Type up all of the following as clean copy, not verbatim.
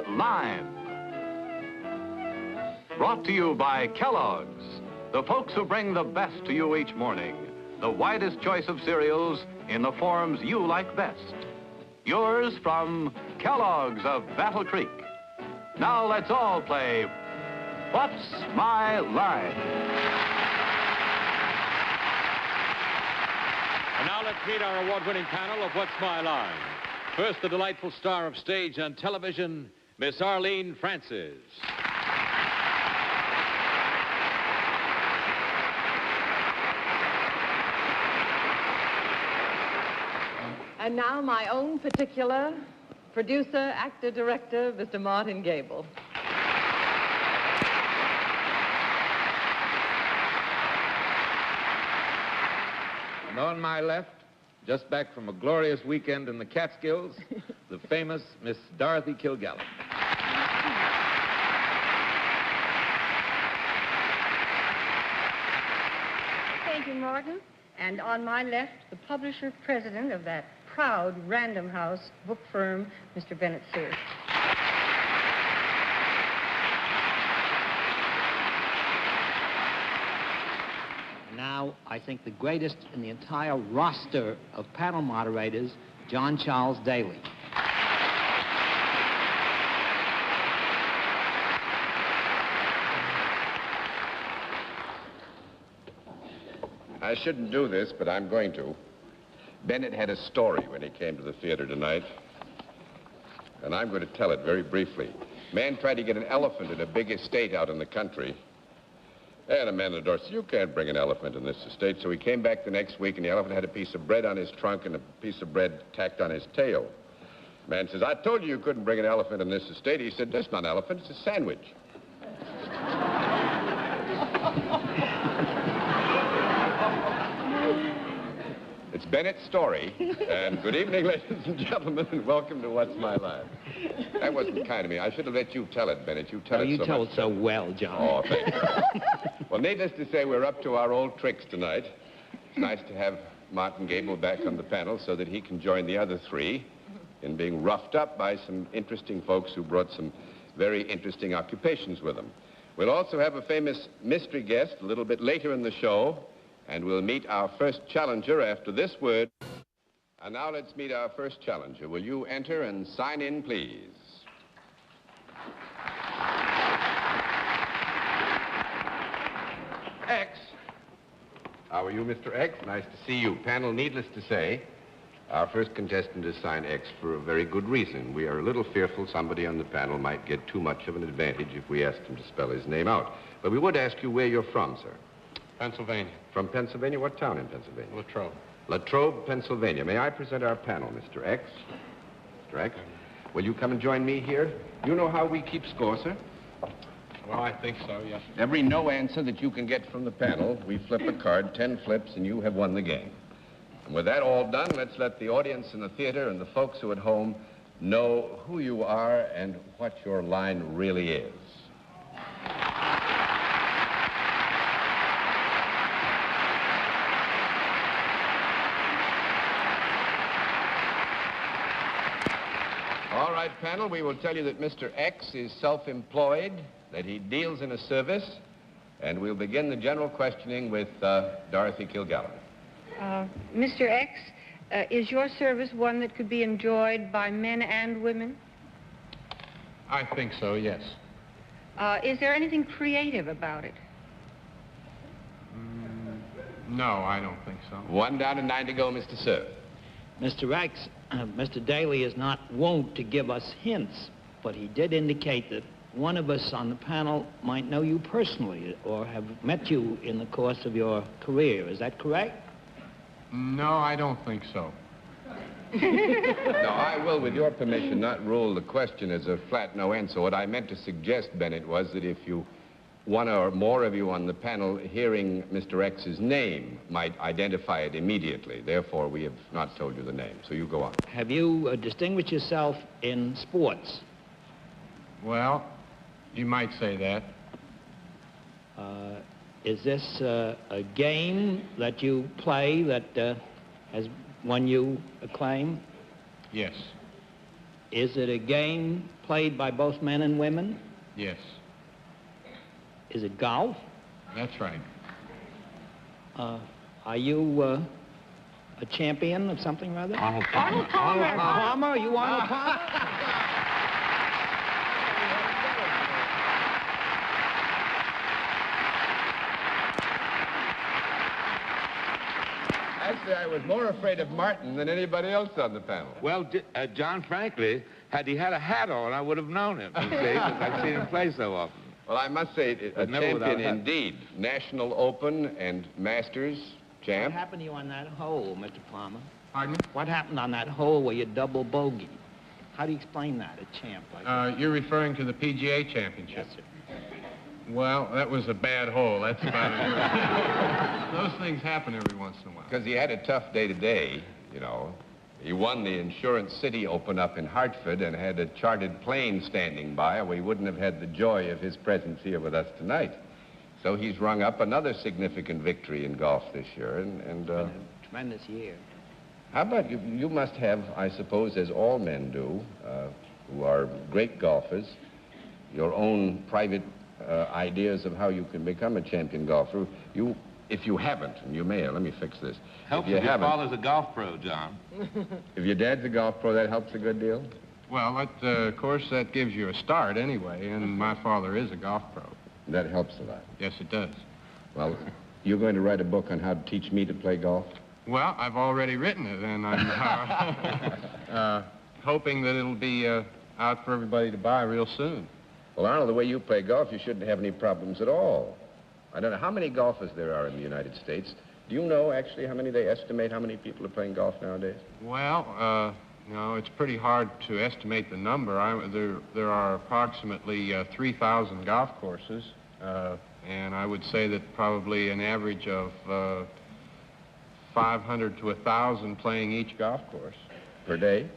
Lime. Brought to you by Kellogg's, the folks who bring the best to you each morning. The widest choice of cereals in the forms you like best. Yours from Kellogg's of Battle Creek. Now let's all play What's My Line? And now let's meet our award-winning panel of What's My Line. First, the delightful star of stage and television, Miss Arlene Francis. And now my own particular producer, actor, director, Mr. Martin Gabel. And on my left, just back from a glorious weekend in the Catskills, the famous Miss Dorothy Kilgallen. Thank you, Martin. And on my left, the publisher-president of that proud Random House book firm, Mr. Bennett Sears. Now, I think the greatest in the entire roster of panel moderators, John Charles Daly. I shouldn't do this, but I'm going to. Bennett had a story when he came to the theater tonight, and I'm going to tell it very briefly. Man tried to get an elephant in a big estate out in the country. And a man at the door said, "You can't bring an elephant in this estate." So he came back the next week, and the elephant had a piece of bread on his trunk and a piece of bread tacked on his tail. The man says, "I told you couldn't bring an elephant in this estate." He said, "That's not an elephant, it's a sandwich." It's Bennett's story, and good evening, ladies and gentlemen, and welcome to What's My Line. That wasn't kind of me. I should have let you tell it, Bennett. You tell it so much. You tell it so well, John. Oh, thank you. Well, needless to say, we're up to our old tricks tonight. It's nice to have Martin Gabel back on the panel so that he can join the other three in being roughed up by some interesting folks who brought some very interesting occupations with them. We'll also have a famous mystery guest a little bit later in the show, and we'll meet our first challenger after this word. And now let's meet our first challenger. Will you enter and sign in, please? X. How are you, Mr. X? Nice to see you. Panel, needless to say, our first contestant is signed X for a very good reason. We are a little fearful somebody on the panel might get too much of an advantage if we asked him to spell his name out. But we would ask you where you're from, sir. Pennsylvania. From Pennsylvania? What town in Pennsylvania? Latrobe. Latrobe, Pennsylvania. May I present our panel, Mr. X? Mr. X, will you come and join me here? You know how we keep score, sir? Well, I think so, yes. Every no answer that you can get from the panel, we flip a card, 10 flips, and you have won the game. And with that all done, let's let the audience in the theater and the folks who are at home know who you are and what your line really is. All right, panel, we will tell you that Mr. X is self-employed, that he deals in a service, and we'll begin the general questioning with Dorothy Kilgallen. Mr. X, is your service one that could be enjoyed by men and women? I think so, yes. Is there anything creative about it? No, I don't think so. 1 down and 9 to go, Mr. Sir. Mr. X, Mr. Daly is not wont to give us hints, but he did indicate that one of us on the panel might know you personally or have met you in the course of your career. Is that correct? No, I don't think so. Now, I will, with your permission, not rule the question as a flat no answer. What I meant to suggest, Bennett, was that if you, one or more of you on the panel hearing Mr. X's name might identify it immediately. Therefore, we have not told you the name. So you go on. Have you distinguished yourself in sports? Well, you might say that. Is this a game that you play that has won you acclaim? Yes. Is it a game played by both men and women? Yes, Is it golf? that's right. Are you a champion of something or other? Arnold Palmer. Arnold Palmer? Are you Arnold Palmer? Actually, I was more afraid of Martin than anybody else on the panel. Well, John, frankly, had he had a hat on, I would have known him, you see, 'cause I've seen him play so often. Well, I must say, a never without champion a hat. indeed. National Open and Masters What champ. happened to you on that hole, Mr. Palmer? Pardon me? What happened on that hole where you double bogey? How do you explain that, a champ like that? You're referring to the PGA Championship? Yes, sir. Well, that was a bad hole. That's about it. Those things happen every once in a while. Because he had a tough day today, you know. He won the Insurance City Open up in Hartford and had a chartered plane standing by, or he wouldn't have had the joy of his presence here with us tonight. So he's rung up another significant victory in golf this year, It's been a tremendous year. how about you? You must have, I suppose, as all men do, who are great golfers, your own private ideas of how you can become a champion golfer. If you haven't, and you may, let me fix this. Helps if you if your haven't, father's a golf pro, John. if your dad's a golf pro, that helps a good deal? Well, of course, that gives you a start anyway, and my father is a golf pro. That helps a lot. Yes, it does. Well, you're going to write a book on how to teach me to play golf? Well, I've already written it, and I'm hoping that it'll be out for everybody to buy real soon. Well, Arnold, the way you play golf, you shouldn't have any problems at all. I don't know how many golfers there are in the United States. Do you know, actually, how many they estimate how many people are playing golf nowadays? Well, no, it's pretty hard to estimate the number. There are approximately 3,000 golf courses, and I would say that probably an average of 500 to 1,000 playing each golf course. Per day?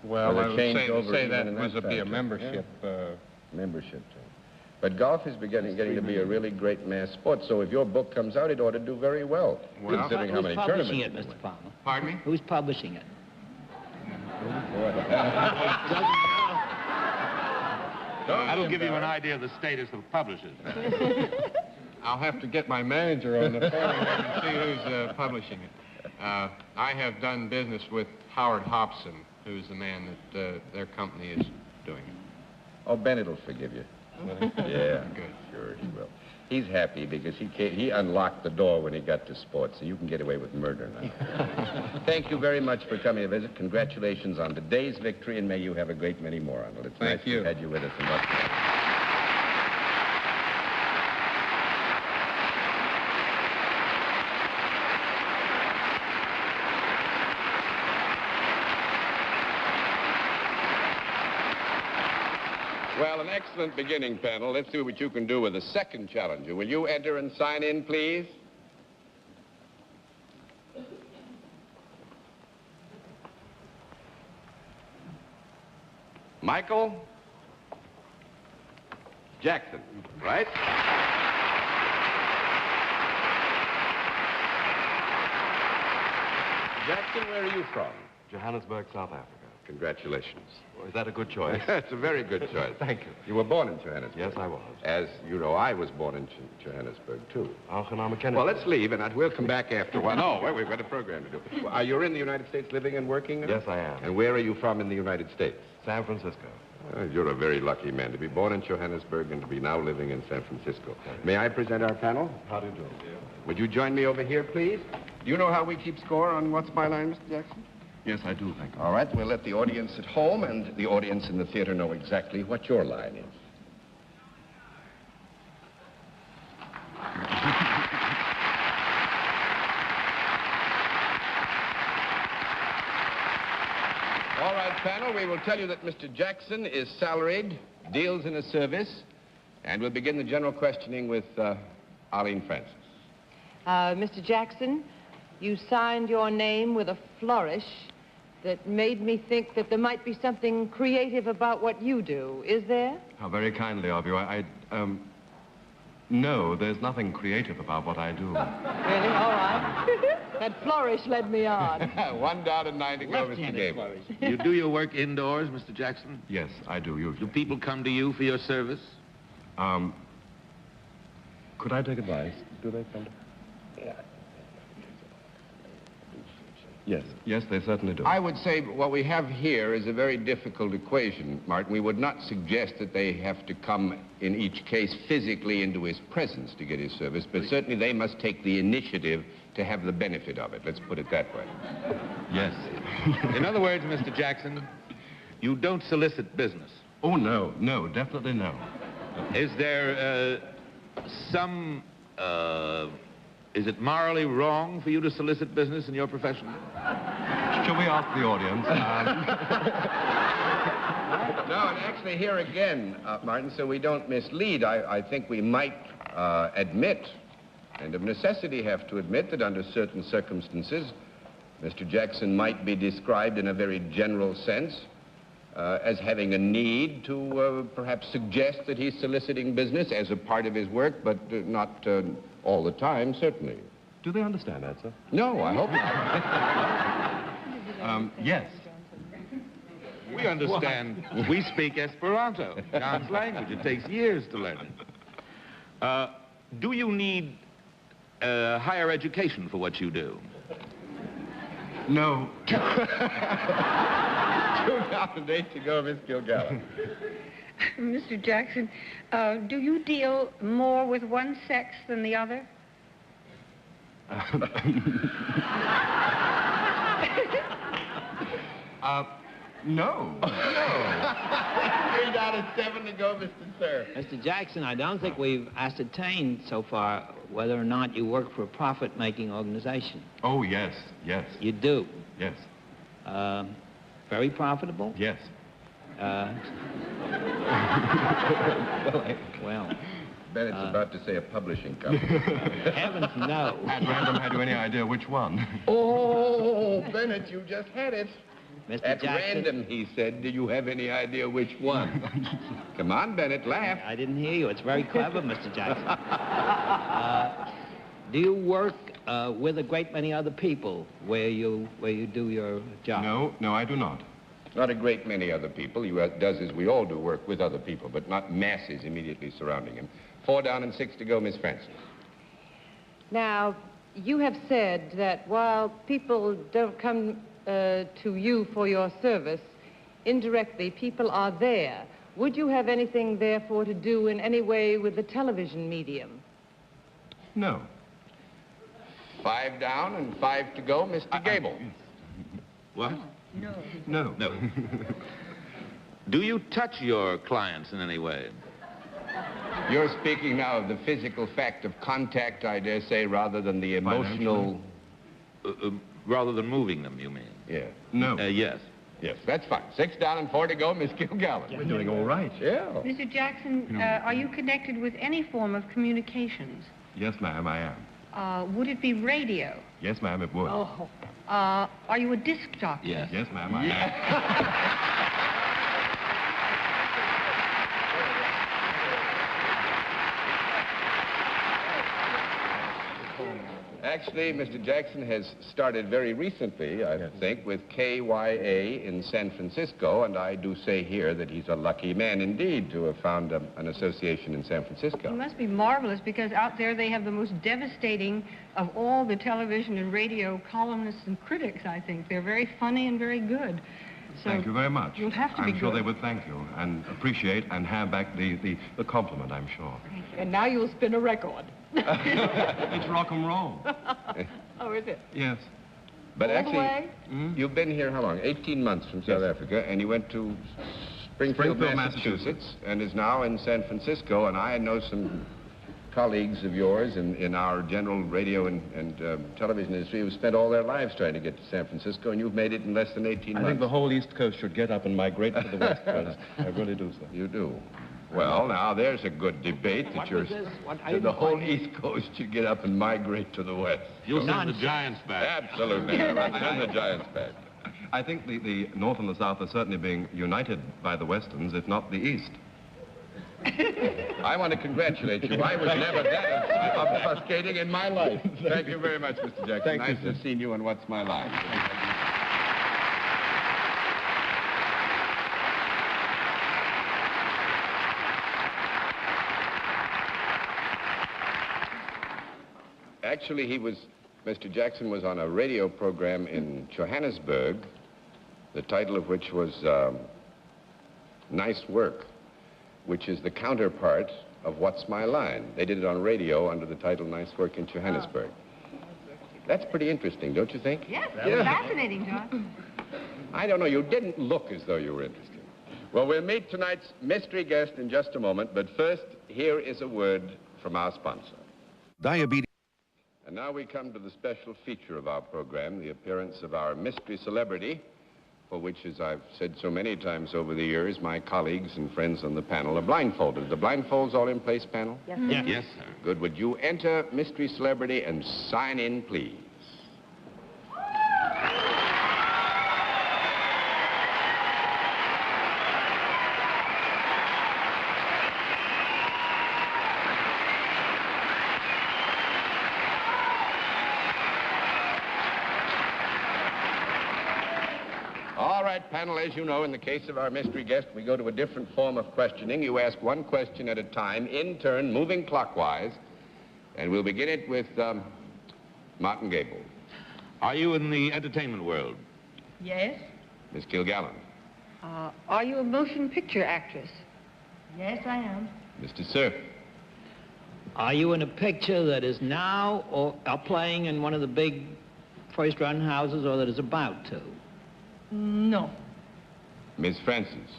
Well, Or I they would change say, over say even that in was that be a factor. membership. Membership, too. But golf is getting to be a really great mass sport, so if your book comes out, it ought to do very well, Well, considering how Who's many publishing tournaments it, you Mr. win. Palmer? Pardon me? Who's publishing it? That'll give you an idea of the status of publishers. I'll have to get my manager on the phone and see who's publishing it. I have done business with Howard Hobson, who's the man that their company is doing it. Oh, Bennett will forgive you. Yeah, Good. sure he will. He's happy because he unlocked the door when he got to sports, so you can get away with murder now. Thank you very much for coming to visit. Congratulations on today's victory, and may you have a great many more, Arnold. It's Thank nice you. to have had you with us and much more. Well, an excellent beginning, panel. Let's see what you can do with the second challenger. Will you enter and sign in, please? Michael Jackson, right? Jackson, where are you from? Johannesburg, South Africa. Congratulations. Well, is that a good choice? It's a very good choice. Thank you. You were born in Johannesburg. Yes, I was. As you know, I was born in Johannesburg, too. Aangenaam kennis. Well, let's leave, and we'll come back after a while. No, wait, we've got a program to do. Well, are you in the United States living and working now? Yes, I am. And where are you from in the United States? San Francisco. You're a very lucky man to be born in Johannesburg and to be now living in San Francisco. May I present our panel? How do you do? Would you join me over here, please? Do you know how we keep score on What's My Line, Mr. Jackson? Yes, I do, thank you. All right, we'll let the audience at home and the audience in the theater know exactly what your line is. All right, panel, we will tell you that Mr. Jackson is salaried, deals in a service, and we'll begin the general questioning with Arlene Francis. Mr. Jackson, you signed your name with a flourish that made me think that there might be something creative about what you do. Is there? How very kindly of you. No, there's nothing creative about what I do. Really? All right. That flourish led me on. 1 down and 9 to go, Mr. Left-handed Gabel. flourish. You do your work indoors, Mr. Jackson? Yes, I do, Do usually. people come to you for your service? Could I take advice? Do they come to... Yes, they certainly do. I would say what we have here is a very difficult equation, Martin. We would not suggest that they have to come in each case physically into his presence to get his service, but certainly they must take the initiative to have the benefit of it. Let's put it that way. Yes. In other words, Mr. Jackson, you don't solicit business. Oh, no, definitely no. Is there is it morally wrong for you to solicit business in your profession? Shall we ask the audience? No, and actually here again, Martin, so we don't mislead, I think we might admit, and of necessity have to admit, that under certain circumstances, Mr. Jackson might be described in a very general sense as having a need to perhaps suggest that he's soliciting business as a part of his work, but not all the time, certainly. Do they understand that, sir? No, I hope not. Yes. We understand. We speak Esperanto, John's language. It takes years to learn it. Do you need higher education for what you do? No. 2 down and 8 to go, Miss Gilgallen. Mr. Jackson, do you deal more with one sex than the other? No. 3 down and 7 to go, Mr. Sir. Mr. Jackson, I don't think we've ascertained so far whether or not you work for a profit-making organization. Oh, yes. You do. Yes. Very profitable? Yes. Well, Bennett's about to say a publishing company. heavens no. At random, had you any idea which one? Oh, Bennett, you just had it. Mr. At Jackson, random, he said. Do you have any idea which one? Come on, Bennett, laugh. I didn't hear you. It's very clever, Mr. Jackson. Do you work with a great many other people where you do your job? No, I do not. Not a great many other people. He does, as we all do, work with other people, but not masses immediately surrounding him. 4 down and 6 to go, Miss Francis. Now, you have said that while people don't come to you for your service, indirectly, people are there. Would you have anything, therefore, to do in any way with the television medium? No. 5 down and 5 to go, Mr. Gabel. What? No. No. Do you touch your clients in any way? You're speaking now of the physical fact of contact, I dare say, rather than the emotional... Rather than moving them, you mean? Yeah. No. Yes. Yes, that's fine. 6 down and 4 to go, Miss Gilgallen. We're doing all right. Yeah. Mr. Jackson, are you connected with any form of communications? Yes, ma'am, I am. Would it be radio? Yes, ma'am, it would. Oh. Are you a disc jockey? Yes. Yes, ma'am, I am. Actually, Mr. Jackson has started very recently, I think, with KYA in San Francisco, and I do say here that he's a lucky man indeed to have found an association in San It Francisco. must be marvelous, because out there they have the most devastating of all the television and radio columnists and critics, I think. They're very funny and very good. So Thank you very much. You'll have to be I'm sure good. they would thank you and appreciate and have back the compliment, I'm sure. And now you'll spin a record. It's rock and roll. Oh, is it? Yes. But All the actually, way? you've been here how long? 18 months from South Africa, and you went to Springfield, Springfield, Massachusetts, and is now in San Francisco, and I know some colleagues of yours in our general radio and television industry who spent all their lives trying to get to San Francisco, and you've made it in less than 18 months. I think the whole East Coast should get up and migrate to the West Coast. I really do, sir. You do. Well, now, there's a good debate that What was this? What- I that the didn't whole quite- East Coast should get up and migrate to the West. You'll send the Nonsense. Giants back. Absolutely. Send the Giants back. I think the North and the South are certainly being united by the Westerns, if not the East. I want to congratulate you. I was never that obfuscating in my life. Thank you very much, Mr. Jackson. Thank you, nice to have seen you on What's My Line. Actually, Mr. Jackson was on a radio program in Johannesburg, the title of which was Nice Work, which is the counterpart of What's My Line. They did it on radio under the title Nice Work in Johannesburg. That's pretty interesting, don't you think? Yes, yeah. Fascinating, John. I don't know, you didn't look as though you were interested. Well, we'll meet tonight's mystery guest in just a moment, but first, here is a word from our sponsor. Diabetes. And now we come to the special feature of our program, the appearance of our mystery celebrity, for which, as I've said so many times over the years, my colleagues and friends on the panel are blindfolded. The blindfolds all in place, panel? Yes, Yes, yes, sir. Good. Would you enter mystery celebrity and sign in, please? All right, panel, as you know, in the case of our mystery guest, we go to a different form of questioning. You ask one question at a time, in turn, moving clockwise, and we'll begin it with Martin Gabel. Are you in the entertainment world? Yes. Miss Kilgallen. Are you a motion picture actress? Yes, I am. Mr. Cerf. Are you in a picture that is now or are playing in one of the big first-run houses or that is about to? No. Miss Francis.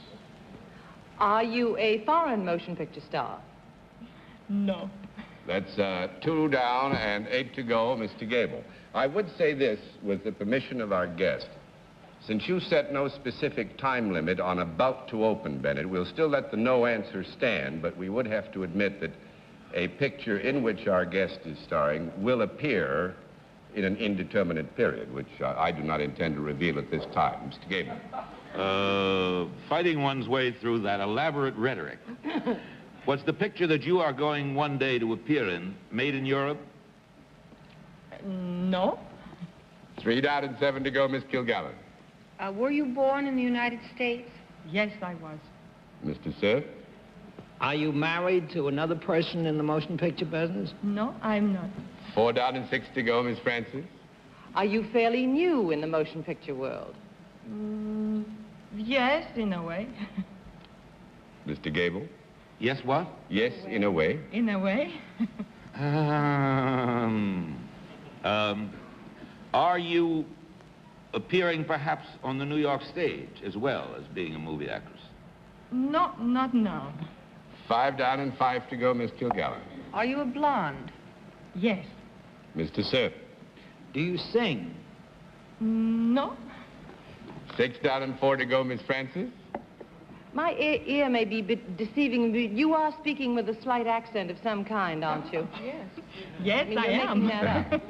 Are you a foreign motion picture star? No. That's 2 down and 8 to go, Mr. Gabel. I would say this, with the permission of our guest. Since you set no specific time limit on about to open, Bennett, we'll still let the no answer stand, but we would have to admit that a picture in which our guest is starring will appear in an indeterminate period, which I do not intend to reveal at this time. Mr. Gabel. Fighting one's way through that elaborate rhetoric. What's the picture that you are going one day to appear in, made in Europe? No. 3 down and 7 to go, Miss Kilgallen. Were you born in the United States? Yes, I was. Mr. Cerf. Are you married to another person in the motion picture business? No, I'm not. 4 down and 6 to go, Miss Francis. Are you fairly new in the motion picture world? Yes, in a way. Mr. Gabel. Yes, what? Yes, in a way. In a way. Are you appearing perhaps on the New York stage as well as being a movie actress? No, not now. 5 down and 5 to go, Miss Kilgallen. Are you a blonde? Yes. Mr. Cerf. Do you sing? No. 6 down and 4 to go, Miss Francis. My ear may be a bit deceiving, but you are speaking with a slight accent of some kind, aren't you? Yes. Yes, I I am. Making that up.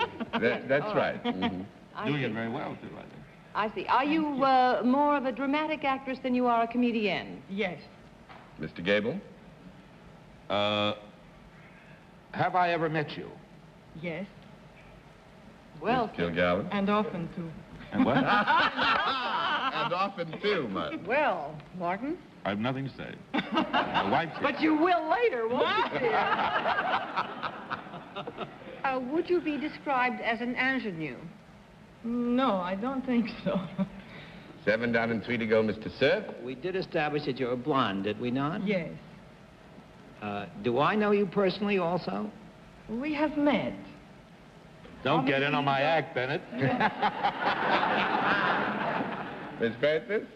That's right. Mm-hmm. Doing it very well, too, I think. I see. Are you more of a dramatic actress than you are a comedian? Yes. Mr. Gabel. Have I ever met you? Yes. Well, Miss Kilgallen. And often, too. And what? And often, too, Martin. Well, Martin? I have nothing to say. My wife's here. but you will later, won't you, dear? Would you be described as an ingenue? No, I don't think so. 7 down and 3 to go, Mr. Cerf. We did establish that you're a blonde, did we not? Yes. Do I know you personally also? We have met. Don't get in on my act, Bennett. Miss Francis.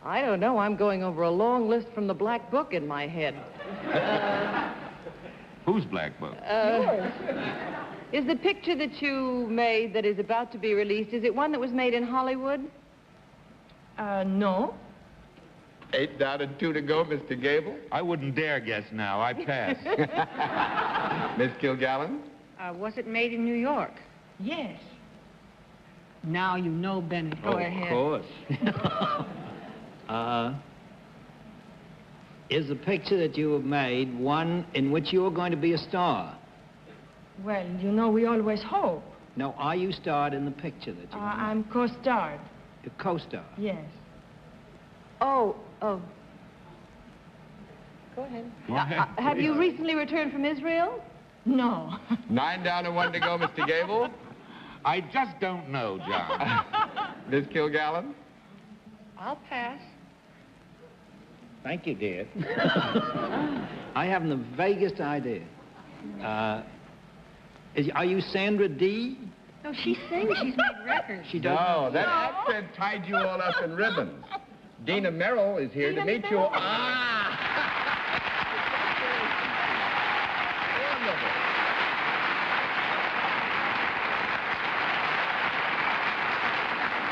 I don't know. I'm going over a long list from the Black Book in my head. Whose black book? Yours. Is the picture that you made that is about to be released, is it one that was made in Hollywood? No. 8 down and 2 to go, Mr. Gabel. I wouldn't dare guess now. I pass. Miss Kilgallen. Was it made in New York? Yes. Now you know, Bennett. Go ahead. Of course. Is the picture that you have made one in which you are going to be a star? Well, you know, we always hope. No, are you starred in the picture that you made? I'm co-starred. You're co-star? Yes. Oh. Go ahead. Have you recently returned from Israel? No. 9 down and 1 to go, Mr. Gabel. I just don't know, John. Miss Kilgallen? I'll pass. Thank you, dear. I haven't the vaguest idea. Are you Sandra D? No, she sings. She's made records. She does. No, that accent tied you all up in ribbons. Dina Merrill is here to meet you. Wonderful.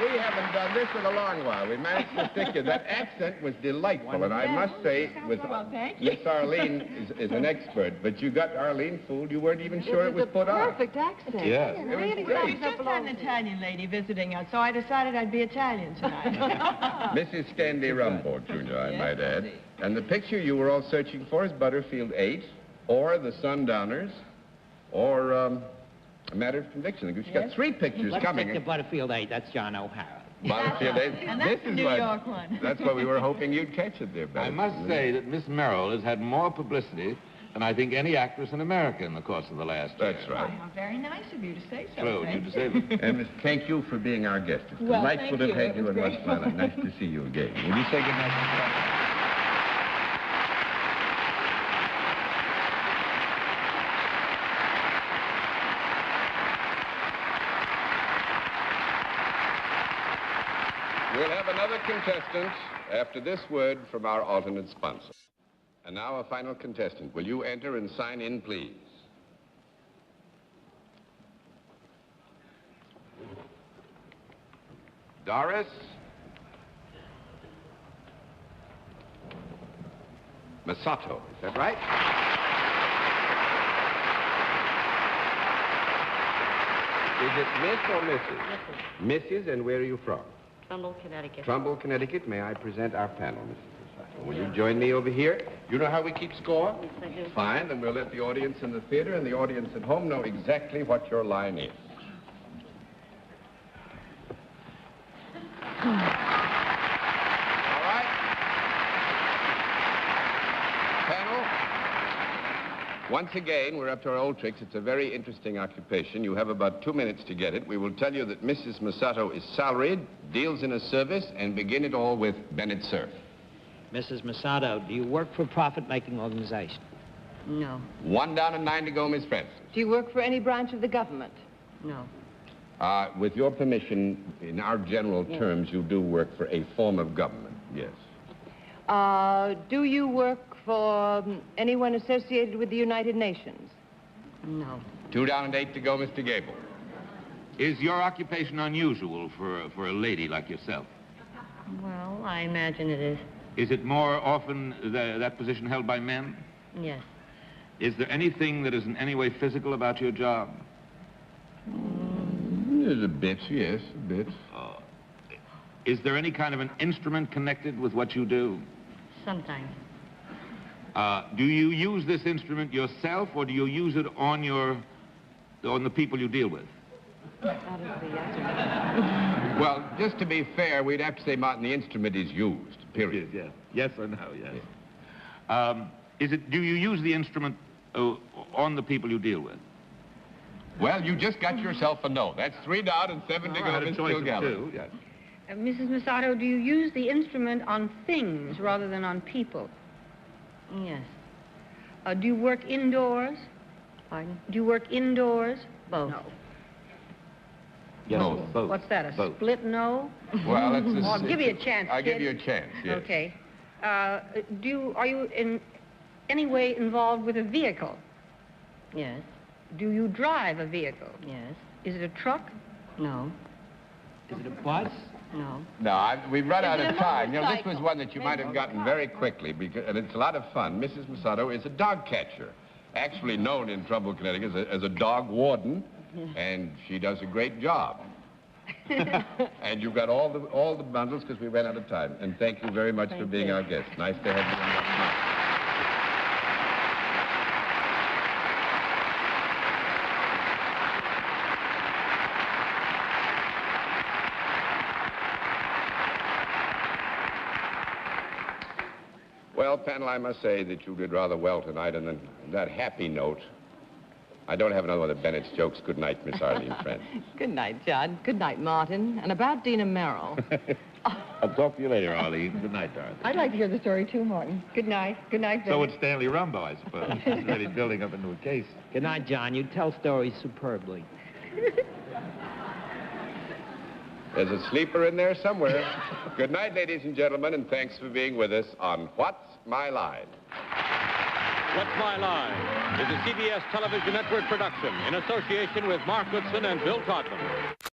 We haven't done this in a long while. We managed to stick you. That accent was delightful, and I must say, with Miss Arlene is an expert, but you got Arlene fooled. You weren't even sure it was put on. Perfect accent. Yeah, it was We great. just had an Italian lady visiting us, so I decided I'd be Italian tonight. Mrs. Stanley Rumbo, Jr., I might add. And the picture you were all searching for is Butterfield 8, or The Sundowners, or A Matter of Conviction. She's got 3 pictures coming. Let's stick to Butterfield 8. That's John O'Hara. Butterfield 8. And that's the New York one. That's what we were hoping you'd catch it there, Ben. I must say that Miss Merrill has had more publicity than I think any actress in America in the course of the last year. That's right. How very nice of you to say so. True, you to say that. And Miss, thank you for being our guest. It's Well, delightful thank to have you. you It in was West great. Planet. Nice to see you again. Will you say goodnight, Mr. Planet? We'll have another contestant after this word from our alternate sponsor. And now a final contestant. Will you enter and sign in, please? Doris Masato, is that right? Is it Miss or Mrs.? Mrs. And where are you from? Trumbull, Connecticut. Trumbull, Connecticut. May I present our panel, Mrs. Masato? Will you join me over here? You know how we keep score? Yes, I do. Fine, then we'll let the audience in the theater and the audience at home know exactly what your line is. All right. Panel, once again, we're up to our old tricks. It's a very interesting occupation. You have about 2 minutes to get it. We will tell you that Mrs. Masato is salaried, deals in a service, and begin it all with Bennett Cerf. Mrs. Masato, do you work for a profit-making organization? No. 1 down and 9 to go, Miss Francis. Do you work for any branch of the government? No. With your permission, in our general terms, you do work for a form of government, yes. Do you work for anyone associated with the United Nations? No. 2 down and 8 to go, Mr. Gabel. Is your occupation unusual for a lady like yourself? Well, I imagine it is. Is it more often that position held by men? Yes. Is there anything that is in any way physical about your job? There's a bit, yes, a bit. Is there any kind of an instrument connected with what you do? Sometimes. Do you use this instrument yourself, or do you use it on the people you deal with? Well, just to be fair, we'd have to say, Martin, the instrument is used, period. Yeah. Yes or no, yes. Do you use the instrument on the people you deal with? Well, you just got yourself a no. That's 3 down and 7 to go, Miss Kilgallen. Yes. Mrs. Masato, do you use the instrument on things rather than on people? Yes. Do you work indoors? Pardon? Do you work indoors? Both. No. Yes, No. both. What's that, a Both. split no? Well, it's Well, I'll give you a chance, I'll give kid. you a chance, yes. Okay. Are you in any way involved with a vehicle? Yes. Do you drive a vehicle? Yes. Is it a truck? No. Is it a bus? No. No, we've run out Is it of a time. You know, this was motorcycle? one that you might have gotten very quickly, and it's a lot of fun. Mrs. Masato is a dog catcher, actually known in Trumbull, Connecticut as a dog warden, and she does a great job. And you've got all the bundles because we ran out of time. And thank you very much for being our guest. Nice to have you in the Well, panel, I must say that you did rather well tonight, and on that happy note, I don't have another one of Bennett's jokes. Good night, Miss Arlene Trent. Good night, Judd. Good night, Martin. And about Dina Merrill. I'll talk to you later, Arlene. Good night, Dorothy. I'd like to hear the story, too, Martin. Good night. Good night, So would Stanley Rumbo, I suppose. He's already building up into a case. Good night, John. You tell stories superbly. There's a sleeper in there somewhere. Good night, ladies and gentlemen, and thanks for being with us on What's My Line? What's My Line is a CBS television network production in association with Mark Goodson and Bill Codman.